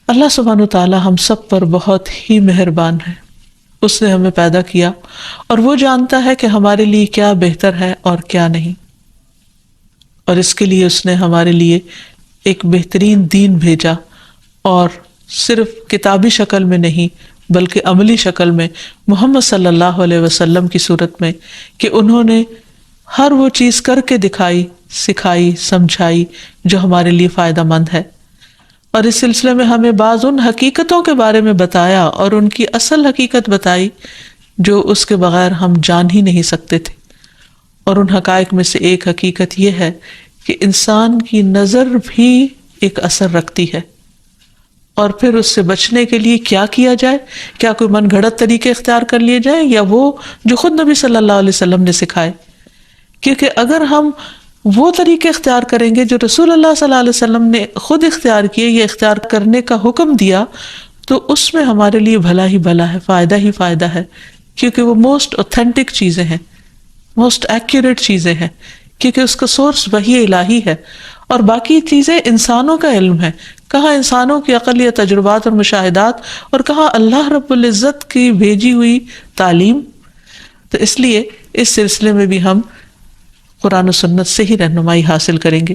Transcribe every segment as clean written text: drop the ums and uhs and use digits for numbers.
اللہ سبحانہ و تعالی ہم سب پر بہت ہی مہربان ہے. اس نے ہمیں پیدا کیا اور وہ جانتا ہے کہ ہمارے لیے کیا بہتر ہے اور کیا نہیں، اور اس کے لیے اس نے ہمارے لیے ایک بہترین دین بھیجا، اور صرف کتابی شکل میں نہیں بلکہ عملی شکل میں محمد صلی اللہ علیہ وسلم کی صورت میں، کہ انہوں نے ہر وہ چیز کر کے دکھائی، سکھائی، سمجھائی جو ہمارے لیے فائدہ مند ہے. اور اس سلسلے میں ہمیں بعض ان حقیقتوں کے بارے میں بتایا اور ان کی اصل حقیقت بتائی جو اس کے بغیر ہم جان ہی نہیں سکتے تھے. اور ان حقائق میں سے ایک حقیقت یہ ہے کہ انسان کی نظر بھی ایک اثر رکھتی ہے، اور پھر اس سے بچنے کے لیے کیا کیا جائے، کیا کوئی من گھڑت طریقے اختیار کر لیے جائیں یا وہ جو خود نبی صلی اللہ علیہ وسلم نے سکھائے. کیونکہ اگر ہم وہ طریقے اختیار کریں گے جو رسول اللہ صلی اللہ علیہ وسلم نے خود اختیار کیے یا اختیار کرنے کا حکم دیا، تو اس میں ہمارے لیے بھلا ہی بھلا ہے، فائدہ ہی فائدہ ہے، کیونکہ وہ موسٹ اوتھینٹک چیزیں ہیں، موسٹ ایکوریٹ چیزیں ہیں، کیونکہ اس کا سورس وحی الہی ہے. اور باقی چیزیں انسانوں کا علم ہے، کہاں انسانوں کی عقل یا تجربات اور مشاہدات، اور کہاں اللہ رب العزت کی بھیجی ہوئی تعلیم. تو اس لیے اس سلسلے میں بھی ہم قرآن و سنت سے ہی رہنمائی حاصل کریں گے.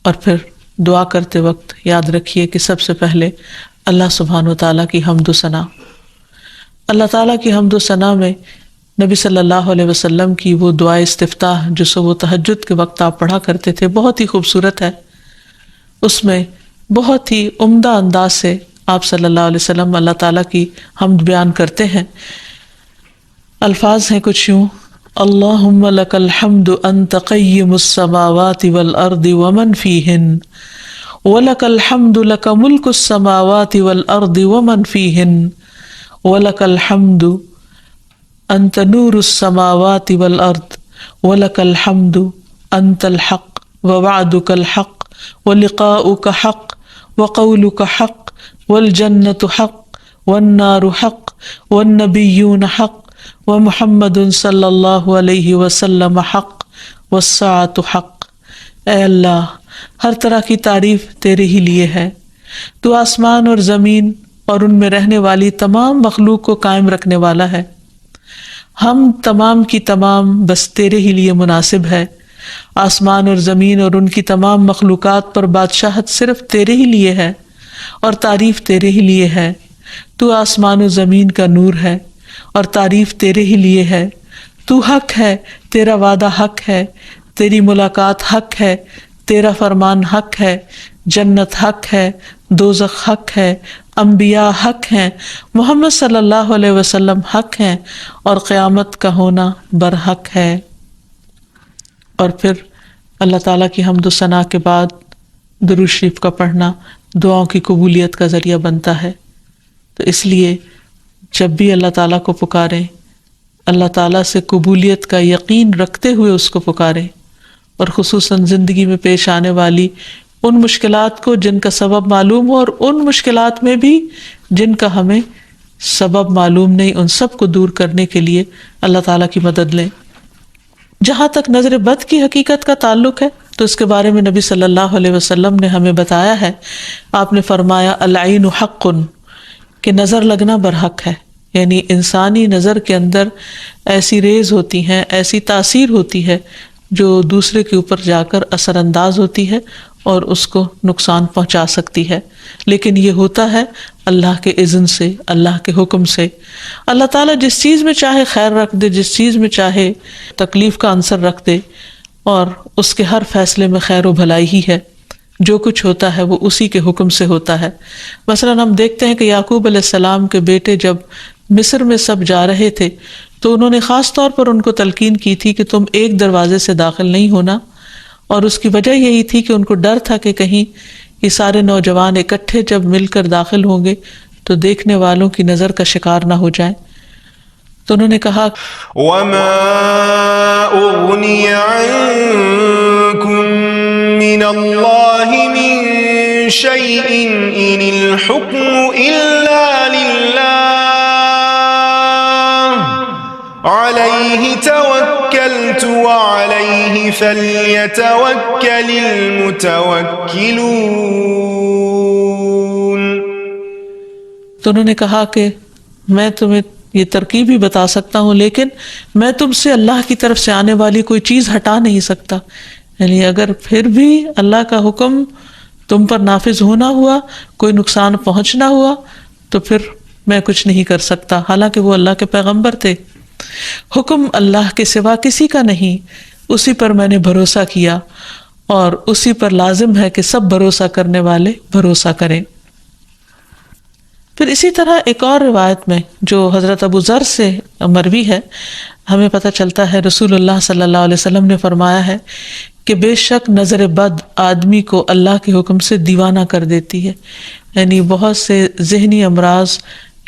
اور پھر دعا کرتے وقت یاد رکھیے کہ سب سے پہلے اللہ سبحانہ و تعالیٰ کی حمد و ثنا، اللہ تعالیٰ کی حمد و ثنا میں نبی صلی اللہ علیہ وسلم کی وہ دعائے استفتاح جو صبح تہجد کے وقت آپ پڑھا کرتے تھے بہت ہی خوبصورت ہے. اس میں بہت ہی عمدہ انداز سے آپ صلی اللہ علیہ وسلم اللہ تعالیٰ کی حمد بیان کرتے ہیں. الفاظ ہیں کچھ یوں: اللہم لک الحمد انت قیم السماوات والارض ومن فیہن، ولک الحمد لک ملک السماوات والارض ومن فیہن، ولک الحمد انت نور السماوات والارض، ولک الحمد انت الحق ووعدک الحق ولقاؤک حق وقولک حق والجنة حق والنار حق والنبیون حق ومحمد صلی اللہ علیہ وسلم حق والساعۃ حق. اے اللہ، ہر طرح کی تعریف تیرے ہی لیے ہے. تو آسمان اور زمین اور ان میں رہنے والی تمام مخلوق کو قائم رکھنے والا ہے. ہم تمام کی تمام بس تیرے ہی لیے مناسب ہے. آسمان اور زمین اور ان کی تمام مخلوقات پر بادشاہت صرف تیرے ہی لیے ہے اور تعریف تیرے ہی لیے ہے. تو آسمان و زمین کا نور ہے اور تعریف تیرے ہی لیے ہے. تو حق ہے، تیرا وعدہ حق ہے، تیری ملاقات حق ہے، تیرا فرمان حق ہے، جنت حق ہے، دوزخ حق ہے، انبیاء حق ہیں، محمد صلی اللہ علیہ وسلم حق ہیں، اور قیامت کا ہونا برحق ہے. اور پھر اللہ تعالیٰ کی حمد و ثنا کے بعد درود شریف کا پڑھنا دعاؤں کی قبولیت کا ذریعہ بنتا ہے. تو اس لیے جب بھی اللہ تعالیٰ کو پکاریں، اللہ تعالیٰ سے قبولیت کا یقین رکھتے ہوئے اس کو پکاریں، اور خصوصاً زندگی میں پیش آنے والی ان مشکلات کو جن کا سبب معلوم ہو، اور ان مشکلات میں بھی جن کا ہمیں سبب معلوم نہیں، ان سب کو دور کرنے کے لیے اللہ تعالیٰ کی مدد لیں. جہاں تک نظر بد کی حقیقت کا تعلق ہے تو اس کے بارے میں نبی صلی اللہ علیہ وسلم نے ہمیں بتایا ہے. آپ نے فرمایا العین حق، کہ نظر لگنا برحق ہے. یعنی انسانی نظر کے اندر ایسی ریز ہوتی ہیں، ایسی تاثیر ہوتی ہے جو دوسرے کے اوپر جا کر اثر انداز ہوتی ہے اور اس کو نقصان پہنچا سکتی ہے. لیکن یہ ہوتا ہے اللہ کے اذن سے، اللہ کے حکم سے. اللہ تعالیٰ جس چیز میں چاہے خیر رکھ دے، جس چیز میں چاہے تکلیف کا عنصر رکھ دے، اور اس کے ہر فیصلے میں خیر و بھلائی ہی ہے. جو کچھ ہوتا ہے وہ اسی کے حکم سے ہوتا ہے. مثلاً ہم دیکھتے ہیں کہ یعقوب علیہ السلام کے بیٹے جب مصر میں سب جا رہے تھے تو انہوں نے خاص طور پر ان کو تلقین کی تھی کہ تم ایک دروازے سے داخل نہیں ہونا، اور اس کی وجہ یہی تھی کہ ان کو ڈر تھا کہ کہیں یہ سارے نوجوان اکٹھے جب مل کر داخل ہوں گے تو دیکھنے والوں کی نظر کا شکار نہ ہو جائیں. تو انہوں نے کہا وَمَا أُغْنِيَ عَنْكُمْ مِنَ اللَّهِ مِنْ شَيْءٍ إِنِ الْحُكْمُ إِلَّا لِلَّهِ عَلَيْهِ تَوَكَّلْتُ وَعَلَيْهِ فَلْيَتَوَكَّلِ الْمُتَوَكِّلُونَ. تو انہوں نے کہا کہ میں تمہیں یہ ترکیب ہی بتا سکتا ہوں، لیکن میں تم سے اللہ کی طرف سے آنے والی کوئی چیز ہٹا نہیں سکتا، یعنی اگر پھر بھی اللہ کا حکم تم پر نافذ ہونا ہوا، کوئی نقصان پہنچنا ہوا، تو پھر میں کچھ نہیں کر سکتا، حالانکہ وہ اللہ کے پیغمبر تھے۔ حکم اللہ کے سوا کسی کا نہیں، اسی پر میں نے بھروسہ کیا اور اسی پر لازم ہے کہ سب بھروسہ کرنے والے بھروسہ کریں۔ پھر اسی طرح ایک اور روایت میں جو حضرت ابو ذر سے مروی ہے، ہمیں پتہ چلتا ہے رسول اللہ صلی اللہ علیہ وسلم نے فرمایا ہے کہ بے شک نظر بد آدمی کو اللہ کے حکم سے دیوانہ کر دیتی ہے، یعنی بہت سے ذہنی امراض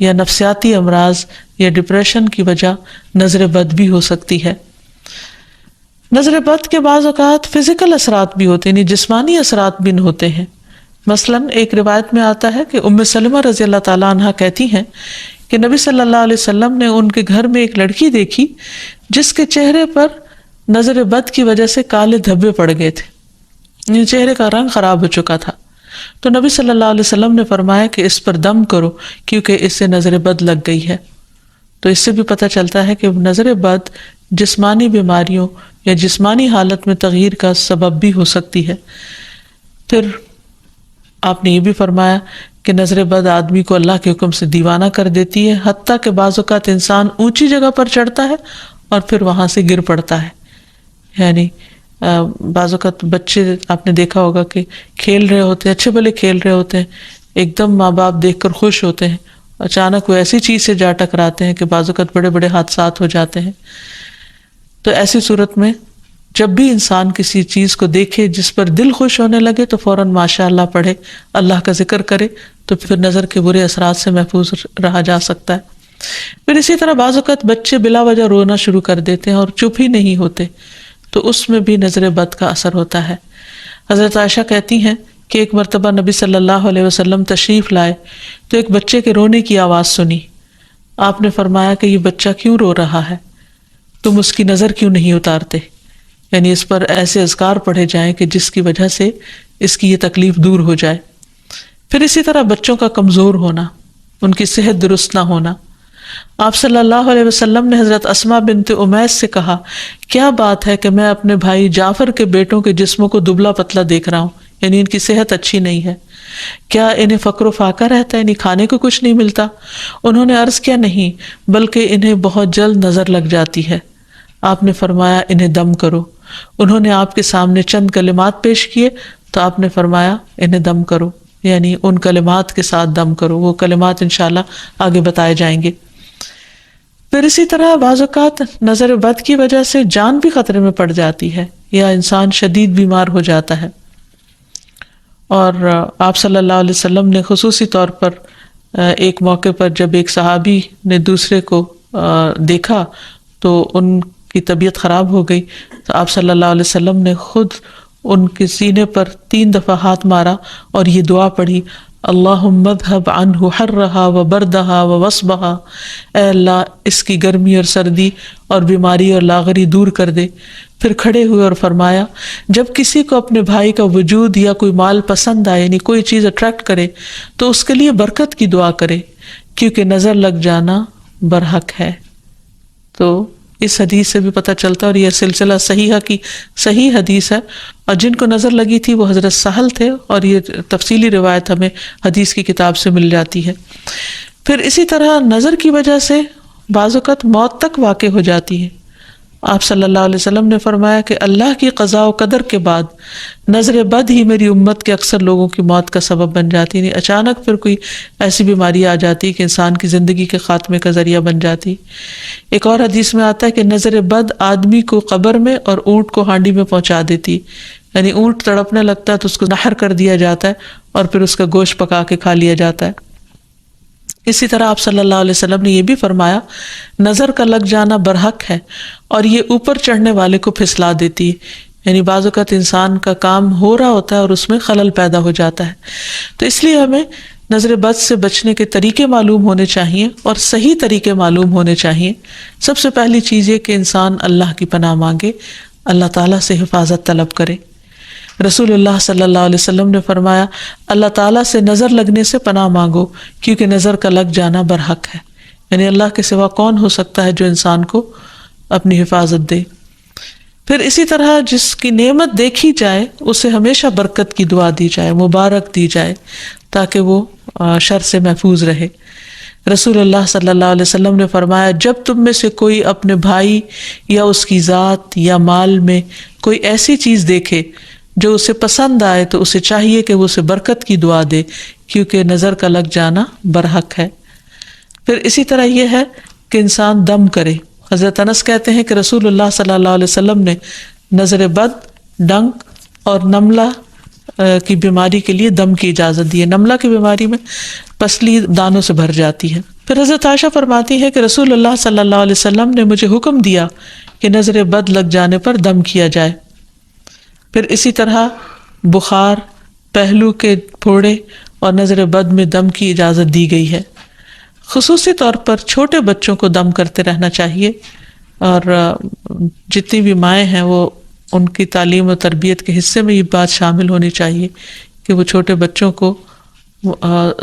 یا نفسیاتی امراض یا ڈپریشن کی وجہ نظر بد بھی ہو سکتی ہے۔ نظر بد کے بعض اوقات فزیکل اثرات بھی ہوتے ہیں، یعنی جسمانی اثرات بھی ہوتے ہیں۔ مثلاً ایک روایت میں آتا ہے کہ ام سلمہ رضی اللہ تعالیٰ عنہ کہتی ہیں کہ نبی صلی اللہ علیہ وسلم نے ان کے گھر میں ایک لڑکی دیکھی جس کے چہرے پر نظر بد کی وجہ سے کالے دھبے پڑ گئے تھے، چہرے کا رنگ خراب ہو چکا تھا۔ تو نبی صلی اللہ علیہ وسلم نے فرمایا کہ اس پر دم کرو کیونکہ اس سے نظر بد لگ گئی ہے۔ تو اس سے بھی پتہ چلتا ہے کہ نظر بد جسمانی بیماریوں یا جسمانی حالت میں تغییر کا سبب بھی ہو سکتی ہے۔ پھر آپ نے یہ بھی فرمایا کہ نظر بد آدمی کو اللہ کے حکم سے دیوانہ کر دیتی ہے، حتیٰ کہ بعض اوقات انسان اونچی جگہ پر چڑھتا ہے اور پھر وہاں سے گر پڑتا ہے۔ یعنی بعض اوقات بچے آپ نے دیکھا ہوگا کہ کھیل رہے ہوتے ہیں، اچھے بھلے کھیل رہے ہوتے ہیں، ایک دم ماں باپ دیکھ کر خوش ہوتے ہیں، اچانک وہ ایسی چیز سے جا ٹکراتے ہیں کہ بعض اوقات بڑے بڑے حادثات ہو جاتے ہیں۔ تو ایسی صورت میں جب بھی انسان کسی چیز کو دیکھے جس پر دل خوش ہونے لگے تو فوراً ماشاء اللہ پڑھے، اللہ کا ذکر کرے، تو پھر نظر کے برے اثرات سے محفوظ رہا جا سکتا ہے۔ پھر اسی طرح بعض اوقات بچے بلا وجہ رونا شروع کر دیتے ہیں اور چپ ہی نہیں ہوتے، تو اس میں بھی نظر بد کا اثر ہوتا ہے۔ حضرت عائشہ کہتی ہیں کہ ایک مرتبہ نبی صلی اللہ علیہ وسلم تشریف لائے تو ایک بچے کے رونے کی آواز سنی۔ آپ نے فرمایا کہ یہ بچہ کیوں رو رہا ہے؟ تم اس کی نظر کیوں نہیں اتارتے؟ یعنی اس پر ایسے اذکار پڑھے جائیں کہ جس کی وجہ سے اس کی یہ تکلیف دور ہو جائے۔ پھر اسی طرح بچوں کا کمزور ہونا، ان کی صحت درست نہ ہونا۔ آپ صلی اللہ علیہ وسلم نے حضرت اسماء بنت امیس سے کہا، کیا بات ہے کہ میں اپنے بھائی جعفر کے بیٹوں کے جسموں کو دبلا پتلا دیکھ رہا ہوں، یعنی ان کی صحت اچھی نہیں ہے، کیا انہیں فقر و فاقہ رہتا ہے، یعنی کھانے کو کچھ نہیں ملتا؟ انہوں نے عرض کیا، نہیں، بلکہ انہیں بہت جلد نظر لگ جاتی ہے۔ آپ نے فرمایا انہیں دم کرو۔ انہوں نے آپ کے سامنے چند کلمات پیش کیے تو آپ نے فرمایا انہیں دم کرو، یعنی ان کلمات کے ساتھ دم کرو۔ وہ کلمات انشاءاللہ آگے بتائے جائیں گے۔ پھر اسی طرح بعض اوقات نظر بد کی وجہ سے جان بھی خطرے میں پڑ جاتی ہے یا انسان شدید بیمار ہو جاتا ہے۔ اور آپ صلی اللہ علیہ وسلم نے خصوصی طور پر ایک موقع پر جب ایک صحابی نے دوسرے کو دیکھا تو ان کی طبیعت خراب ہو گئی، تو آپ صلی اللہ علیہ وسلم نے خود ان کے سینے پر 3 دفعہ ہاتھ مارا اور یہ دعا پڑھی، اللہم اذھب عنہ حرہا وبردہا ووصبہا، اے اللہ اس کی گرمی اور سردی اور بیماری اور لاغری دور کر دے۔ پھر کھڑے ہوئے اور فرمایا، جب کسی کو اپنے بھائی کا وجود یا کوئی مال پسند آئے، یعنی کوئی چیز اٹریکٹ کرے، تو اس کے لیے برکت کی دعا کرے، کیونکہ نظر لگ جانا برحق ہے۔ تو اس حدیث سے بھی پتہ چلتا ہے، اور یہ سلسلہ صحیحہ کی صحیح حدیث ہے، اور جن کو نظر لگی تھی وہ حضرت سہل تھے، اور یہ تفصیلی روایت ہمیں حدیث کی کتاب سے مل جاتی ہے۔ پھر اسی طرح نظر کی وجہ سے بعض اوقات موت تک واقع ہو جاتی ہے۔ آپ صلی اللہ علیہ وسلم نے فرمایا کہ اللہ کی قضاء و قدر کے بعد نظر بد ہی میری امت کے اکثر لوگوں کی موت کا سبب بن جاتی ہے، اچانک پھر کوئی ایسی بیماری آ جاتی کہ انسان کی زندگی کے خاتمے کا ذریعہ بن جاتی۔ ایک اور حدیث میں آتا ہے کہ نظر بد آدمی کو قبر میں اور اونٹ کو ہانڈی میں پہنچا دیتی، یعنی اونٹ تڑپنے لگتا ہے تو اس کو نحر کر دیا جاتا ہے اور پھر اس کا گوشت پکا کے کھا لیا جاتا ہے۔ اسی طرح آپ صلی اللہ علیہ وسلم نے یہ بھی فرمایا، نظر کا لگ جانا برحق ہے اور یہ اوپر چڑھنے والے کو پھسلا دیتی ہے، یعنی بعض اوقات انسان کا کام ہو رہا ہوتا ہے اور اس میں خلل پیدا ہو جاتا ہے۔ تو اس لیے ہمیں نظر بد سے بچنے کے طریقے معلوم ہونے چاہیے اور صحیح طریقے معلوم ہونے چاہیے۔ سب سے پہلی چیز یہ کہ انسان اللہ کی پناہ مانگے، اللہ تعالیٰ سے حفاظت طلب کرے۔ رسول اللہ صلی اللہ علیہ وسلم نے فرمایا اللہ تعالیٰ سے نظر لگنے سے پناہ مانگو کیونکہ نظر کا لگ جانا برحق ہے، یعنی اللہ کے سوا کون ہو سکتا ہے جو انسان کو اپنی حفاظت دے۔ پھر اسی طرح جس کی نعمت دیکھی جائے اسے ہمیشہ برکت کی دعا دی جائے، مبارک دی جائے تاکہ وہ شر سے محفوظ رہے۔ رسول اللہ صلی اللہ علیہ وسلم نے فرمایا جب تم میں سے کوئی اپنے بھائی یا اس کی ذات یا مال میں کوئی ایسی چیز دیکھے جو اسے پسند آئے تو اسے چاہیے کہ وہ اسے برکت کی دعا دے کیونکہ نظر کا لگ جانا برحق ہے۔ پھر اسی طرح یہ ہے کہ انسان دم کرے۔ حضرت انس کہتے ہیں کہ رسول اللہ صلی اللہ علیہ وسلم نے نظر بد، ڈنک اور نملہ کی بیماری کے لیے دم کی اجازت دی ہے۔ نملہ کی بیماری میں پسلی دانوں سے بھر جاتی ہے۔ پھر حضرت عائشہ فرماتی ہے کہ رسول اللہ صلی اللہ علیہ وسلم نے مجھے حکم دیا کہ نظر بد لگ جانے پر دم کیا جائے۔ پھر اسی طرح بخار، پہلو کے پھوڑے اور نظر بد میں دم کی اجازت دی گئی ہے۔ خصوصی طور پر چھوٹے بچوں کو دم کرتے رہنا چاہیے، اور جتنی بھی مائیں ہیں وہ ان کی تعلیم و تربیت کے حصے میں یہ بات شامل ہونی چاہیے کہ وہ چھوٹے بچوں کو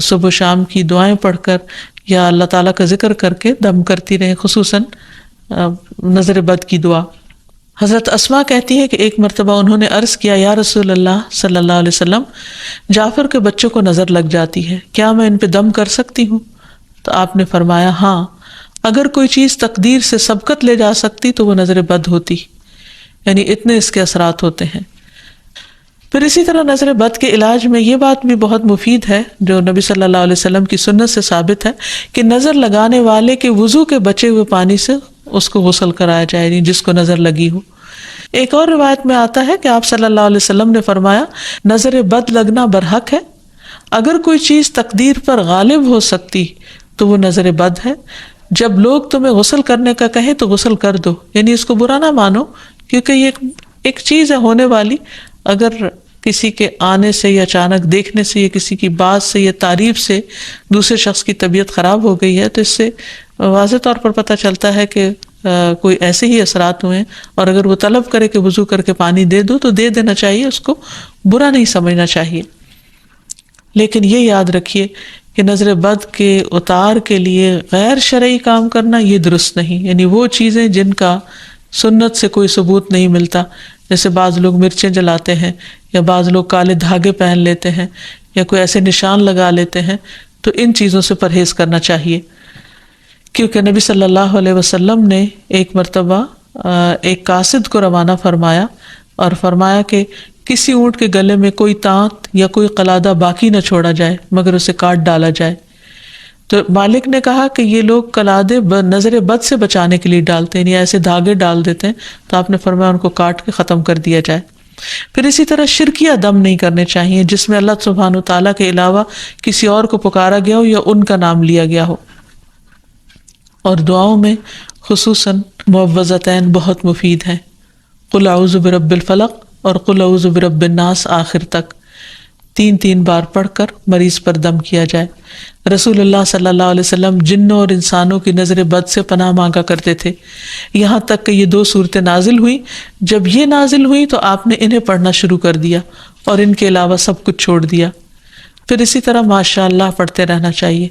صبح و شام کی دعائیں پڑھ کر یا اللہ تعالیٰ کا ذکر کر کے دم کرتی رہیں، خصوصاً نظر بد کی دعا۔ حضرت اسماء کہتی ہے کہ ایک مرتبہ انہوں نے عرض کیا یا رسول اللہ صلی اللہ علیہ وسلم جعفر کے بچوں کو نظر لگ جاتی ہے، کیا میں ان پہ دم کر سکتی ہوں؟ تو آپ نے فرمایا ہاں، اگر کوئی چیز تقدیر سے سبقت لے جا سکتی تو وہ نظر بد ہوتی، یعنی اتنے اس کے اثرات ہوتے ہیں۔ پھر اسی طرح نظر بد کے علاج میں یہ بات بھی بہت مفید ہے جو نبی صلی اللہ علیہ وسلم کی سنت سے ثابت ہے کہ نظر لگانے والے کے وضو کے بچے ہوئے پانی سے اس کو غسل کرایا جائے، یعنی جس کو نظر لگی ہو۔ ایک اور روایت میں آتا ہے کہ آپ صلی اللہ علیہ وسلم نے فرمایا نظر بد لگنا برحق ہے، اگر کوئی چیز تقدیر پر غالب ہو سکتی تو وہ نظر بد ہے، جب لوگ تمہیں غسل کرنے کا کہیں تو غسل کر دو، یعنی اس کو برا نہ مانو کیونکہ یہ ایک چیز ہے ہونے والی، اگر کسی کے آنے سے یا اچانک دیکھنے سے یا کسی کی بات سے یا تعریف سے دوسرے شخص کی طبیعت خراب ہو گئی ہے تو اس سے واضح طور پر پتہ چلتا ہے کہ کوئی ایسے ہی اثرات ہوئے ہیں، اور اگر وہ طلب کرے کہ وضو کر کے پانی دے دو تو دے دینا چاہیے، اس کو برا نہیں سمجھنا چاہیے۔ لیکن یہ یاد رکھیے کہ نظر بد کے اتار کے لیے غیر شرعی کام کرنا یہ درست نہیں، یعنی وہ چیزیں جن کا سنت سے کوئی ثبوت نہیں ملتا، جیسے بعض لوگ مرچیں جلاتے ہیں یا بعض لوگ کالے دھاگے پہن لیتے ہیں یا کوئی ایسے نشان لگا لیتے ہیں، تو ان چیزوں سے پرہیز کرنا چاہیے، کیونکہ نبی صلی اللہ علیہ وسلم نے ایک مرتبہ ایک قاصد کو روانہ فرمایا اور فرمایا کہ کسی اونٹ کے گلے میں کوئی تانت یا کوئی قلادہ باقی نہ چھوڑا جائے مگر اسے کاٹ ڈالا جائے۔ تو مالک نے کہا کہ یہ لوگ قلادے نظر بد سے بچانے کے لیے ڈالتے ہیں، یعنی ایسے دھاگے ڈال دیتے ہیں، تو آپ نے فرمایا ان کو کاٹ کے ختم کر دیا جائے۔ پھر اسی طرح شرکیہ دم نہیں کرنے چاہیے جس میں اللہ سبحانہ وتعالیٰ کے علاوہ کسی اور کو پکارا گیا ہو یا ان کا نام لیا گیا ہو۔ اور دعاؤں میں خصوصاً معوذتین بہت مفید ہیں، قل اعوذ برب الفلق اور قل اعوذ برب الناس آخر تک 3 بار پڑھ کر مریض پر دم کیا جائے۔ رسول اللہ صلی اللہ علیہ وسلم جنوں اور انسانوں کی نظر بد سے پناہ مانگا کرتے تھے، یہاں تک کہ یہ 2 صورتیں نازل ہوئی۔ جب یہ نازل ہوئی تو آپ نے انہیں پڑھنا شروع کر دیا اور ان کے علاوہ سب کچھ چھوڑ دیا۔ پھر اسی طرح ماشاء اللہ پڑھتے رہنا چاہیے۔